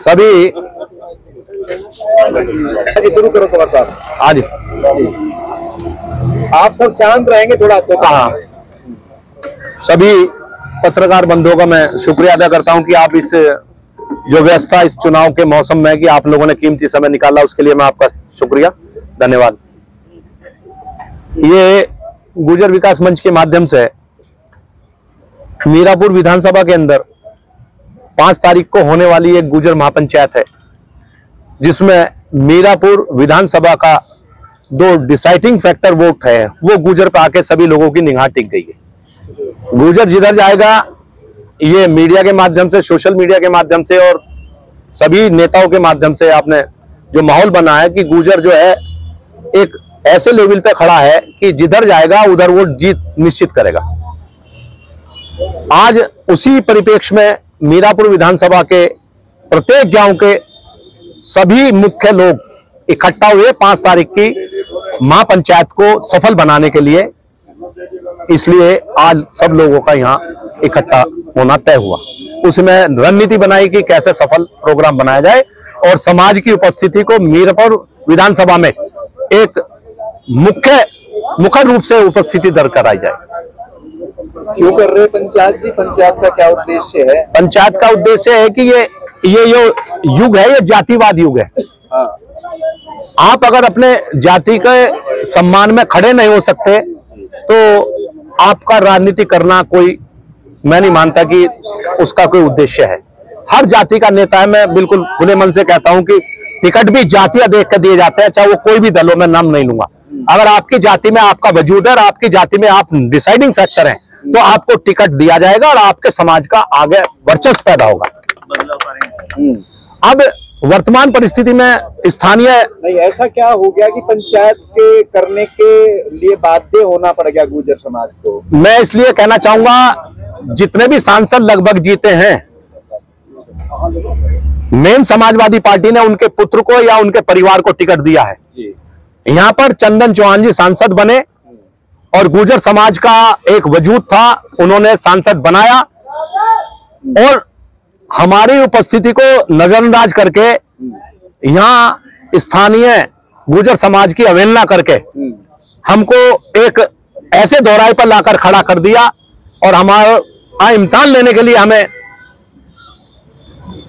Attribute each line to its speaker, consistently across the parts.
Speaker 1: सभी
Speaker 2: शुरू करो तो साहब।
Speaker 1: आज
Speaker 2: आप सब शांत रहेंगे थोड़ा तो
Speaker 1: कहा सभी पत्रकार बंधुओं का मैं शुक्रिया अदा करता हूं कि आप इस जो व्यवस्था इस चुनाव के मौसम में कि आप लोगों ने कीमती समय निकाला, उसके लिए मैं आपका शुक्रिया, धन्यवाद। ये गुर्जर विकास मंच के माध्यम से मीरापुर विधानसभा के अंदर 5 तारीख को होने वाली एक गुर्जर महापंचायत है, जिसमें मीरापुर विधानसभा का 2 डिसाइडिंग फैक्टर वोट है, वो गुर्जर पे आके सभी लोगों की निगाह टिक गई है। गुर्जर जिधर जाएगा, ये मीडिया के माध्यम से, सोशल मीडिया के माध्यम से और सभी नेताओं के माध्यम से आपने जो माहौल बना है कि गुर्जर जो है एक ऐसे लेवल पे खड़ा है कि जिधर जाएगा उधर वो जीत निश्चित करेगा। आज उसी परिप्रेक्ष्य में मीरापुर विधानसभा के प्रत्येक गांव के सभी मुख्य लोग इकट्ठा हुए 5 तारीख की महापंचायत को सफल बनाने के लिए, इसलिए आज सब लोगों का यहाँ इकट्ठा होना तय हुआ। उसमें रणनीति बनाई कि कैसे सफल प्रोग्राम बनाया जाए और समाज की उपस्थिति को मीरापुर विधानसभा में एक मुख्य रूप से उपस्थिति दर्ज कराई जाए।
Speaker 2: क्यों कर रहे पंचायत जी? पंचायत का क्या उद्देश्य है?
Speaker 1: पंचायत का उद्देश्य है कि ये जो युग है, ये जातिवाद युग है।
Speaker 2: हाँ।
Speaker 1: आप अगर अपने जाति के सम्मान में खड़े नहीं हो सकते तो आपका राजनीति करना कोई, मैं नहीं मानता कि उसका कोई उद्देश्य है। हर जाति का नेता है, मैं बिल्कुल खुले मन से कहता हूं कि टिकट भी जातियां देख कर दिए जाते हैं, चाहे वो कोई भी दल हो, मैं नाम नहीं लूंगा। अगर आपकी जाति में आपका वजूद है और आपकी जाति में आप डिसाइडिंग फैक्टर हैं, तो आपको टिकट दिया जाएगा और आपके समाज का आगे वर्चस्व पैदा होगा। अब वर्तमान परिस्थिति में स्थानीय
Speaker 2: नहीं, ऐसा क्या हो गया कि पंचायत के करने के लिए बाध्य होना पड़ गया गुर्जर समाज को?
Speaker 1: मैं इसलिए कहना चाहूंगा, जितने भी सांसद लगभग जीते हैं, मेन समाजवादी पार्टी ने उनके पुत्र को या उनके परिवार को टिकट दिया है। यहां पर चंदन चौहान जी सांसद बने और गुर्जर समाज का एक वजूद था, उन्होंने सांसद बनाया और हमारी उपस्थिति को नजरअंदाज करके यहां स्थानीय गुर्जर समाज की अवहेलना करके हमको एक ऐसे दोहराए पर लाकर खड़ा कर दिया और हमारा इम्तिहान लेने के लिए हमें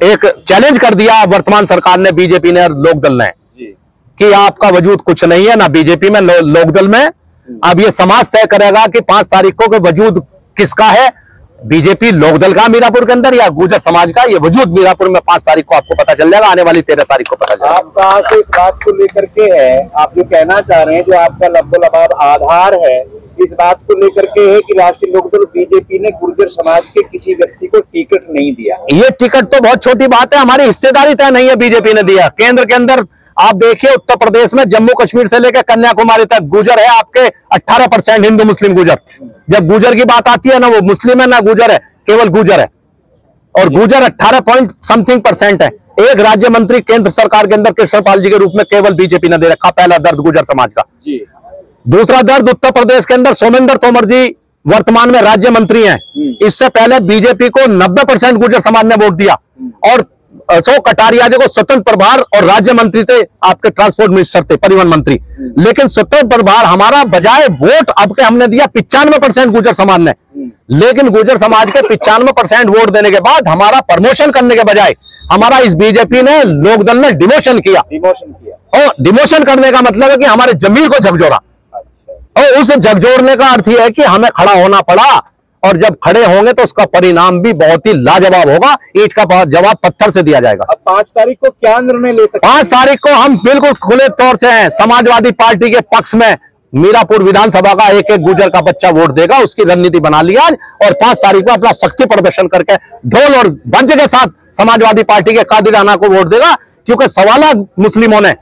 Speaker 1: एक चैलेंज कर दिया वर्तमान सरकार ने, बीजेपी ने और लोकदल ने, कि आपका वजूद कुछ नहीं है, ना बीजेपी में लोकदल में। अब ये समाज तय करेगा कि 5 तारीख को वजूद किसका है, बीजेपी लोकदल का मीरापुर के अंदर या गुर्जर समाज का। ये वजूद मीरापुर में 5 तारीख को आपको पता चल जाएगा, आने वाली 13 तारीख को पता चलेगा।
Speaker 2: आपका आशय इस बात को लेकर के है, आप जो कहना चाह रहे हैं, जो आपका लब्बो-लबाब आधार है, इस बात को लेकर के है कि राष्ट्रीय लोकदल बीजेपी ने गुर्जर समाज के किसी व्यक्ति को टिकट नहीं दिया।
Speaker 1: ये टिकट तो बहुत छोटी बात है, हमारी हिस्सेदारी तय नहीं है, बीजेपी ने दिया। केंद्र के अंदर आप देखिए, उत्तर प्रदेश में जम्मू कश्मीर से लेकर कन्याकुमारी तक गुर्जर है आपके 18% हिंदू मुस्लिम गुर्जर। जब गुर्जर की बात आती है ना, वो मुस्लिम है ना गुर्जर है, केवल गुर्जर है। और गुर्जर 18% है। एक राज्य मंत्री केंद्र सरकार के अंदर कृष्णपाल जी के रूप में केवल बीजेपी ने दे रखा, पहला दर्द गुर्जर समाज का। दूसरा दर्द, उत्तर प्रदेश के अंदर सोमेंद्र तोमर जी वर्तमान में राज्य मंत्री हैं। इससे पहले बीजेपी को 90% गुर्जर समाज ने वोट दिया और अशोक कटारिया जी को स्वतंत्र प्रभार और राज्य मंत्री थे, आपके ट्रांसपोर्ट मिनिस्टर थे, परिवहन मंत्री। लेकिन स्वतंत्र प्रभार हमारा बजाय वोट अब के हमने दिया 95% गुर्जर समाज ने। लेकिन गुर्जर समाज के 95% वोट देने के बाद हमारा प्रमोशन करने के बजाय हमारा इस बीजेपी ने, लोकदल ने डिमोशन किया। और डिमोशन करने का मतलब है कि हमारे जमीर को झकझोरा। और उस झकझोरने का अर्थ यह है कि हमें खड़ा होना पड़ा, और जब खड़े होंगे तो उसका परिणाम भी बहुत ही लाजवाब होगा। ईंट का जवाब पत्थर से दिया जाएगा।
Speaker 2: अब 5 तारीख को क्या निर्णय ले सकते हैं?
Speaker 1: 5 तारीख को हम बिल्कुल खुले तौर से हैं, समाजवादी पार्टी के पक्ष में मीरापुर विधानसभा का एक एक गुर्जर का बच्चा वोट देगा, उसकी रणनीति बना लिया। और 5 तारीख को अपना शक्ति प्रदर्शन करके ढोल और बंज के साथ समाजवादी पार्टी के कादिर राना को वोट देगा। क्योंकि 1.25 लाख मुस्लिमों ने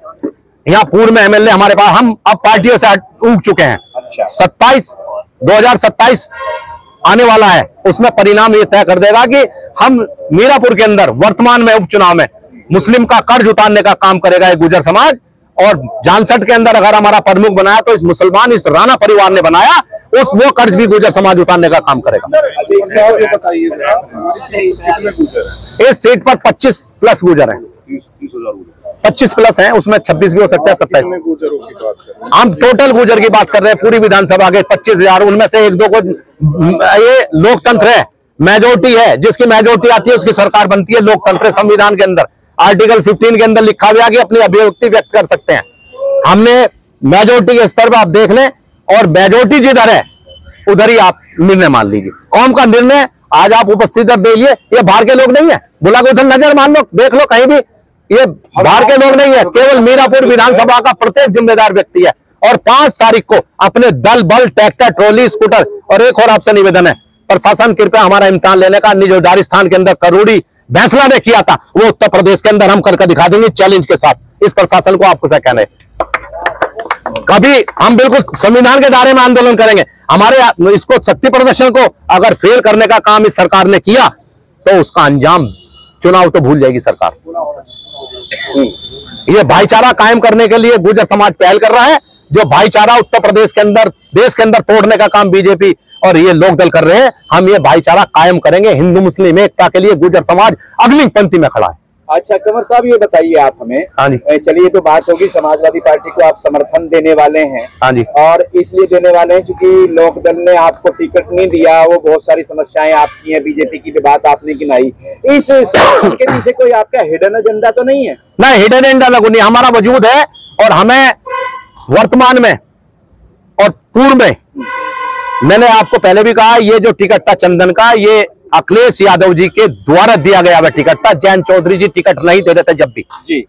Speaker 1: यहाँ पूर्व में एमएलए हमारे पास, हम अब पार्टियों से उग चुके हैं। 2027 आने वाला है, उसमें परिणाम ये तय कर देगा कि हम मीरापुर के अंदर वर्तमान में उपचुनाव में मुस्लिम का कर्ज उतारने का काम करेगा एक गुर्जर समाज, और जानसठ के अंदर अगर हमारा प्रमुख बनाया तो इस मुसलमान, इस राणा परिवार ने बनाया, वो कर्ज भी गुर्जर समाज उतारने का काम करेगा।
Speaker 2: अच्छा, इसका और ये बताइए कितने गुर्जर हैं?
Speaker 1: इस सीट पर 25 प्लस गुर्जर हैं, 25 प्लस हैं, उसमें 26 भी हो सकता है, 27।
Speaker 2: कितने गुर्जरों की बात कर रहे हैं?
Speaker 1: हम टोटल गुर्जर की बात कर रहे हैं, पूरी विधानसभा के 25,000, उनमें से एक दो को, ये लोकतंत्र है, मेजोरिटी है, जिसकी मेजोरिटी आती है उसकी सरकार बनती है। लोकतंत्र संविधान के अंदर आर्टिकल 15 के अंदर लिखा हुआ कि अपनी अभिव्यक्ति व्यक्त कर सकते हैं। हमने मेजोरिटी के स्तर पर आप देख लें, और मेजोरिटी जिधर है उधर ही आप निर्णय मान लीजिए। कौम का निर्णय आज आप उपस्थित कर दीजिए, ये बाहर के लोग नहीं है, बुला के उधर नजर मान लो, देख लो कहीं भी, ये बाहर के लोग नहीं है, केवल मीरापुर विधानसभा का प्रत्येक जिम्मेदार व्यक्ति है। और 5 तारीख को अपने दल बल, ट्रैक्टर, ट्रॉली, स्कूटर, और एक और आपसे निवेदन है, प्रशासन कृपया हमारा इम्तिहान लेने का। जो राजस्थान के अंदर करोड़ी फैसला ने किया था, वो उत्तर प्रदेश के अंदर हम करके दिखा देंगे चैलेंज के साथ। इस प्रशासन को आपको क्या कहना है? कभी हम बिल्कुल संविधान के दायरे में आंदोलन करेंगे। हमारे इसको शक्ति प्रदर्शन को अगर फेल करने का काम इस सरकार ने किया तो उसका अंजाम चुनाव तो भूल जाएगी सरकार। ये भाईचारा कायम करने के लिए गुर्जर समाज पहल कर रहा है। जो भाईचारा उत्तर प्रदेश के अंदर, देश के अंदर तोड़ने का काम बीजेपी और ये लोक दल कर रहे हैं। हम ये भाईचारा कायम करेंगे। हिंदू मुस्लिम एकता के लिए गुर्जर समाज अग्नि पंक्ति में खड़ा है।
Speaker 2: अच्छा कंवर साहब, ये बताइए आप हमें,
Speaker 1: हाँ जी।
Speaker 2: चलिए तो बात होगी, समाजवादी पार्टी को आप समर्थन देने वाले हैं।
Speaker 1: हाँ जी।
Speaker 2: और इसलिए देने वाले हैं क्योंकि लोकदल ने आपको टिकट नहीं दिया, वो बहुत सारी समस्याएं आपकी हैं, बीजेपी की भी बात आपने गिनाई। इस के पीछे कोई आपका हिडन एजेंडा तो नहीं है?
Speaker 1: नहीं, हिडन एजेंडा लगू नहीं, हमारा वजूद है। और हमें वर्तमान में और पूर्व में, मैंने आपको पहले भी कहा, ये जो टिकट था चंदन का, ये अखिलेश यादव जी के द्वारा दिया गया वह टिकट था। जैन चौधरी जी टिकट नहीं दे रहे थे जब भी
Speaker 2: जी।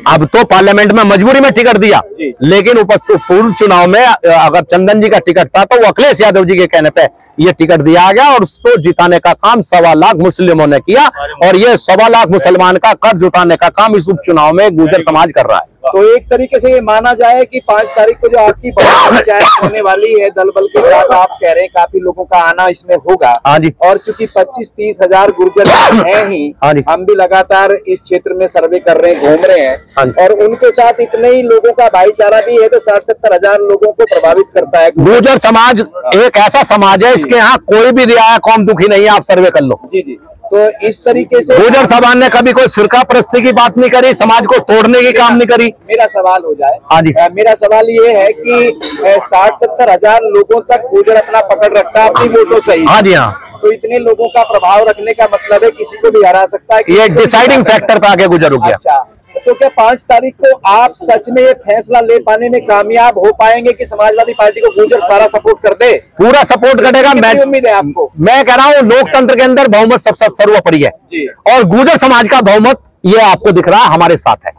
Speaker 1: अब तो पार्लियामेंट में मजबूरी में टिकट दिया, लेकिन उपस्थित पूर्व चुनाव में अगर चंदन जी का टिकट था तो वो अखिलेश यादव जी के कहने पे ये टिकट दिया गया और उसको जिताने का काम 1.25 लाख मुस्लिमों ने किया। और ये 1.25 लाख मुसलमान का कर्ज उठाने का काम इस उपचुनाव में गुर्जर समाज कर रहा है।
Speaker 2: तो एक तरीके से ये माना जाए कि 5 तारीख को जो आपकी बड़ी पंचायत होने वाली है, दल बल के साथ आप कह रहे हैं काफी लोगों का आना इसमें होगा।
Speaker 1: हाँ जी।
Speaker 2: और चूंकि 25-30 हजार गुर्जर हैं ही,
Speaker 1: हाँ जी।
Speaker 2: हम भी लगातार इस क्षेत्र में सर्वे कर रहे हैं, घूम रहे हैं,
Speaker 1: हाँ जी।
Speaker 2: और उनके साथ इतने ही लोगों का भाईचारा भी है, तो 60-70 हजार लोगों को प्रभावित करता है।
Speaker 1: गुर्जर समाज एक ऐसा समाज है, इसके यहाँ कोई भी रियाया कौम दुखी नहीं है, आप सर्वे कर लो।
Speaker 2: जी जी। तो इस तरीके से
Speaker 1: गुर्जर समाज ने कभी कोई फिरका परस्ती की बात नहीं करी, समाज को तोड़ने की काम नहीं करी।
Speaker 2: मेरा सवाल हो जाए।
Speaker 1: हाँ जी।
Speaker 2: मेरा सवाल ये है कि 60-70 हजार लोगों तक गुर्जर अपना पकड़ रखता है अपनी वोटों सही।
Speaker 1: हाँ जी, हाँ।
Speaker 2: तो इतने लोगों का प्रभाव रखने का मतलब है किसी को भी हरा सकता है।
Speaker 1: ये डिसाइडिंग फैक्टर पे आगे गुजर हो गया।
Speaker 2: अच्छा, तो क्या 5 तारीख को आप सच में ये फैसला ले पाने में कामयाब हो पाएंगे कि समाजवादी पार्टी को गुर्जर सारा सपोर्ट कर दे?
Speaker 1: पूरा सपोर्ट करेगा।
Speaker 2: कितनी उम्मीद है आपको?
Speaker 1: मैं कह रहा हूँ लोकतंत्र के अंदर बहुमत सबसे सर्वोपरि है
Speaker 2: जी।
Speaker 1: और गुर्जर समाज का बहुमत ये आपको दिख रहा है हमारे साथ है।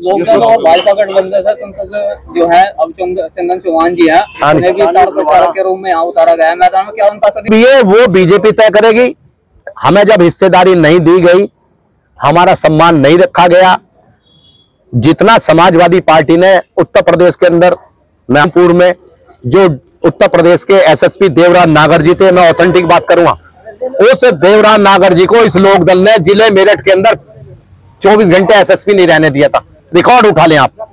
Speaker 3: लोकदल और भाजपा गठबंधन से संसद जो है अब चंदन चौहान जी है,
Speaker 1: हाँ जी।
Speaker 3: उन्हें भी तारक के रूप में यहाँ उतारा गया है मैदान में। क्या उनका सदी
Speaker 1: ये वो बीजेपी तय करेगी। हमें जब हिस्सेदारी नहीं दी गई, हमारा सम्मान नहीं रखा गया, जितना समाजवादी पार्टी ने उत्तर प्रदेश के अंदर मैनपुर में जो उत्तर प्रदेश के एसएसपी देवराज नागर जी थे, मैं ऑथेंटिक बात करूंगा, उस देवराज नागर जी को इस लोक दल ने जिले मेरठ के अंदर 24 घंटे एसएसपी नहीं रहने दिया था। रिकॉर्ड उठा लें आप।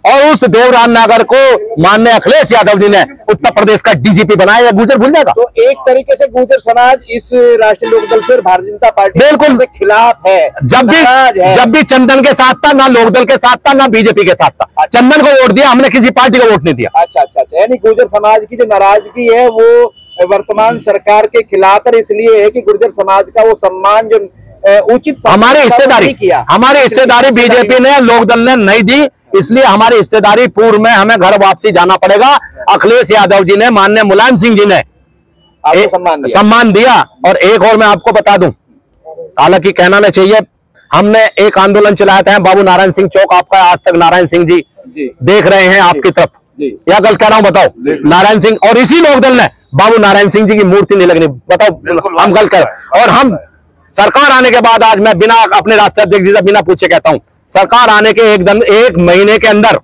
Speaker 1: और उस देवराज नागर को माननीय अखिलेश यादव जी ने उत्तर प्रदेश का डीजीपी बनाया। गुर्जर भूल जाएगा?
Speaker 2: तो एक तरीके से गुर्जर समाज इस राष्ट्रीय लोकदल से भारतीय जनता पार्टी
Speaker 1: बिल्कुल
Speaker 2: के खिलाफ है।
Speaker 1: जब भी चंदन के साथ था, ना लोकदल के साथ था, ना बीजेपी के साथ था। चंदन को वोट दिया हमने, किसी पार्टी को वोट नहीं दिया।
Speaker 2: अच्छा अच्छा अच्छा, यानी गुर्जर समाज की जो नाराजगी है वो वर्तमान सरकार के खिलाफ है, इसलिए है कि गुर्जर समाज का वो सम्मान जो उचित
Speaker 1: हमारी हिस्सेदारी बीजेपी ने, लोकदल ने नहीं दी, इसलिए हमारी हिस्सेदारी पूर्व में हमें घर वापसी जाना पड़ेगा। अखिलेश यादव जी ने, माननीय मुलायम सिंह जी ने
Speaker 2: आपको
Speaker 1: सम्मान दिया। और एक और मैं आपको बता दूं, हालांकि कहना नहीं चाहिए, हमने एक आंदोलन चलाया था बाबू नारायण सिंह चौक। आपका आज तक नारायण सिंह जी देख रहे हैं आपकी तरफ, या गलत कह रहा हूं? बताओ। नारायण सिंह, और इसी लोकदल ने बाबू नारायण सिंह जी की मूर्ति नहीं लगनी, बताओ हम गलत कर। और हम सरकार आने के बाद, आज मैं बिना अपने राष्ट्रीय अध्यक्ष जी से बिना पूछे कहता हूं, सरकार आने के एक महीने के अंदर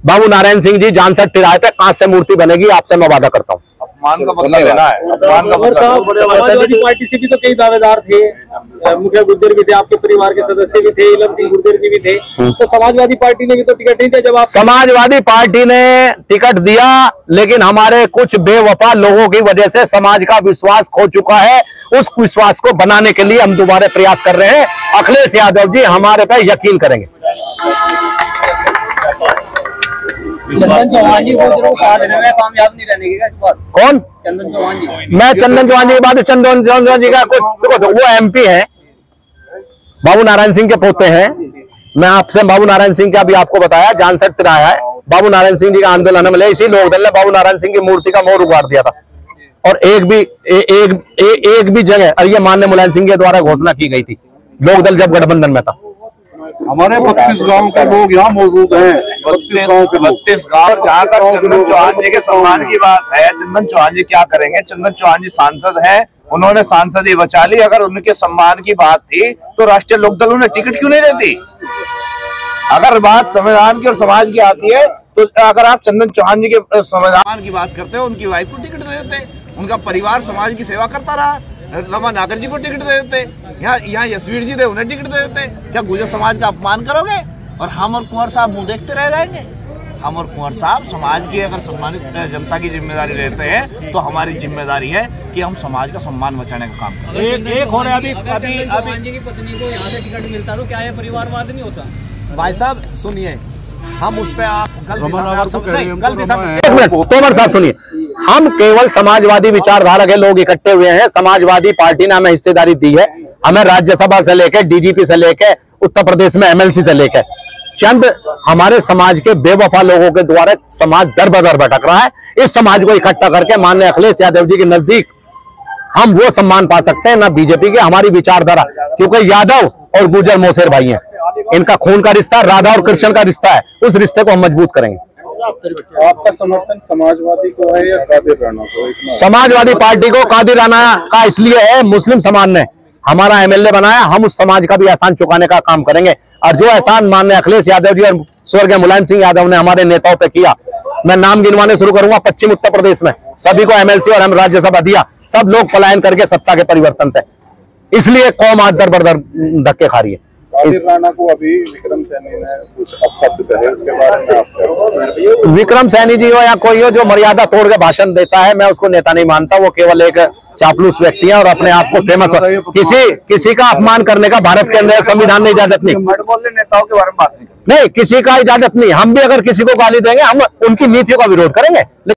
Speaker 1: बाबू नारायण सिंह जी जानसठ तिराहे पे कांच से मूर्ति बनेगी, आपसे मैं वादा करता हूं।
Speaker 4: अपमान का बदला लेना है, अपमान का बदला।
Speaker 5: समाजवादी पार्टी से भी तो कई दावेदार थे, मुखिया गुर्जर भी थे, आपके परिवार के सदस्य भी थे, इलम सिंह गुर्जर जी भी थे, तो समाजवादी पार्टी ने भी तो टिकट नहीं दिया जब आप।
Speaker 1: समाजवादी पार्टी ने टिकट दिया, लेकिन हमारे कुछ बेवफा लोगों की वजह से समाज का विश्वास खो चुका है। उस विश्वास को बनाने के लिए हम दोबारा प्रयास कर रहे हैं। अखिलेश यादव जी हमारे पे यकीन करेंगे।
Speaker 3: चंदन चौहान जी गुर्जरों को काटने में कामयाब नहीं रहने की इस बात।
Speaker 1: कौन?
Speaker 3: चंदन चौहान जी।
Speaker 1: मैं चंदन चौहान जी की बात, चंदन चौहान जी का वो एमपी है, बाबू नारायण सिंह के पोते हैं। मैं आपसे बाबू नारायण सिंह का भी आपको बताया, जान सकते रहा है। बाबू नारायण सिंह जी का आंदोलन में इसी लोकदल ने बाबू नारायण सिंह की मूर्ति का मोर उगाड़ दिया था, और एक भी जगह, और ये माननीय मुलायम सिंह के द्वारा घोषणा की गई थी लोकदल जब गठबंधन में था।
Speaker 4: हमारे 32 गांव के लोग यहाँ मौजूद हैं, 32 गांव। जहाँ तक चंदन चौहान जी के सम्मान की बात है, चंदन चौहान जी क्या करेंगे? चंदन चौहान जी सांसद हैं, उन्होंने सांसदी बचा ली। अगर उनके सम्मान की बात थी तो राष्ट्रीय लोकदल उन्हें टिकट क्यों नहीं देती? अगर बात संविधान की और समाज की आती है तो अगर आप चंदन चौहान जी के संविधान की बात करते हो, उनकी वाइफ को टिकट दे देते, उनका परिवार समाज की सेवा करता रहा। रमा नागर जी को टिकट दे देते, यहाँ यशवीर जी थे, उन्हें टिकट दे देते। क्या गुर्जर समाज का अपमान करोगे? और हम और कुंवर साहब मुंह देखते रह जाएंगे? हम और कुंवर साहब समाज की अगर सम्मानित जनता की जिम्मेदारी लेते हैं तो हमारी जिम्मेदारी है कि हम समाज का सम्मान बचाने का काम करें।
Speaker 5: एक हो रहा है
Speaker 3: अभी चौहान जी की पत्नी को यहाँ से टिकट मिलता तो क्या ये परिवारवाद नहीं होता?
Speaker 5: भाई साहब सुनिए, हम उस पे आप गलती
Speaker 1: एक मिनट तोमर साहब सुनिए, हम केवल समाजवादी विचारधारा के लोग इकट्ठे हुए हैं। समाजवादी पार्टी ने हमें हिस्सेदारी दी है, हमें राज्यसभा से लेकर डीजीपी से लेकर उत्तर प्रदेश में एमएलसी से लेकर चंद हमारे समाज के बेवफा लोगों के द्वारा समाज दर बदर भटक रहा है। इस समाज को इकट्ठा करके माननीय अखिलेश यादव जी के नजदीक हम वो सम्मान पा सकते हैं, ना बीजेपी के। हमारी विचारधारा, क्योंकि यादव और गुर्जर मौसेर भाई हैं, इनका खून का रिश्ता, राधा और कृष्ण का रिश्ता है, उस रिश्ते को हम मजबूत करेंगे।
Speaker 2: आपका समर्थन समाजवादी को है या कादिर राणा को?
Speaker 1: समाजवादी पार्टी को कादिर राणा का इसलिए है, मुस्लिम समाज ने हमारा एमएलए बनाया, हम उस समाज का भी एहसान चुकाने का काम करेंगे। और जो एहसान माननीय अखिलेश यादव जी और स्वर्गीय मुलायम सिंह यादव ने हमारे नेताओं पे किया, मैं नाम गिनवाने शुरू करूंगा। पश्चिम उत्तर प्रदेश में सभी को एमएलसी और हम राज्यसभा दिया, सब लोग पलायन करके सत्ता के परिवर्तन थे, इसलिए कौम आज दर बदर धक्के खा रही है।
Speaker 2: कादिर राणा को अभी विक्रम सैनी ने कुछ अपशब्द कहे, उसके बारे में आप?
Speaker 1: विक्रम सैनी जी हो या कोई हो जो मर्यादा तोड़ के भाषण देता है, मैं उसको नेता नहीं मानता। वो केवल एक चापलूस व्यक्ति है और अपने आप को फेमस। किसी का अपमान करने का भारत के अंदर संविधान ने इजाजत नहीं।
Speaker 4: नेताओं के बारे में बात
Speaker 1: नहीं, किसी का इजाजत नहीं। हम भी अगर किसी को गाली देंगे, हम उनकी नीतियों का विरोध करेंगे।